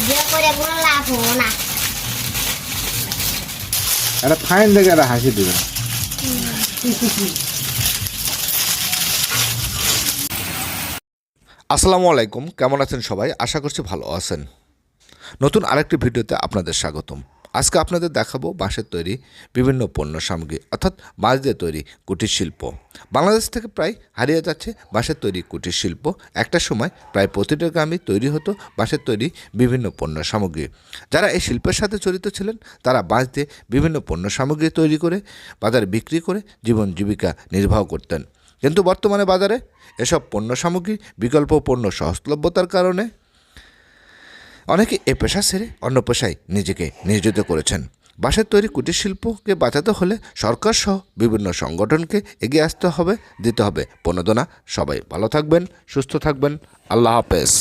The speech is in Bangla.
ভিডিও করে কোনো লাভ হবো না। একটা ফাইন দেখে একটা হাসি দিবেন। আসসালামু আলাইকুম, কেমন আছেন সবাই? আশা করছি ভালো আছেন। নতুন আরেকটি ভিডিওতে আপনাদের স্বাগতম। আজকে আপনাদের দেখাবো বাঁশের তৈরি বিভিন্ন পণ্য সামগ্রী, অর্থাৎ বাঁশ দিয়ে তৈরি কুটির শিল্প। বাংলাদেশ থেকে প্রায় হারিয়ে যাচ্ছে বাঁশের তৈরি কুটির শিল্প। একটা সময় প্রায় প্রতিটা গ্রামে তৈরি হতো বাঁশের তৈরি বিভিন্ন পণ্য সামগ্রী। যারা এই শিল্পের সাথে জড়িত ছিলেন তারা বাঁশ দিয়ে বিভিন্ন পণ্য সামগ্রী তৈরি করে বাজারে বিক্রি করে জীবন জীবিকা নির্বাহ করতেন। কিন্তু বর্তমানে বাজারে এসব পণ্য সামগ্রী বিকল্প পণ্য সহজলভ্যতার কারণে অনেকে এ পেশা ছেড়ে অন্য পেশায় নিজেকে নিয়োজিত করেছেন। বাঁশের তৈরি কুটির শিল্পকে বাঁচাতে হলে সরকার সহ বিভিন্ন সংগঠনকে এগিয়ে আসতে হবে, দিতে হবে প্রণোদনা। সবাই ভালো থাকবেন, সুস্থ থাকবেন। আল্লাহ হাফেজ।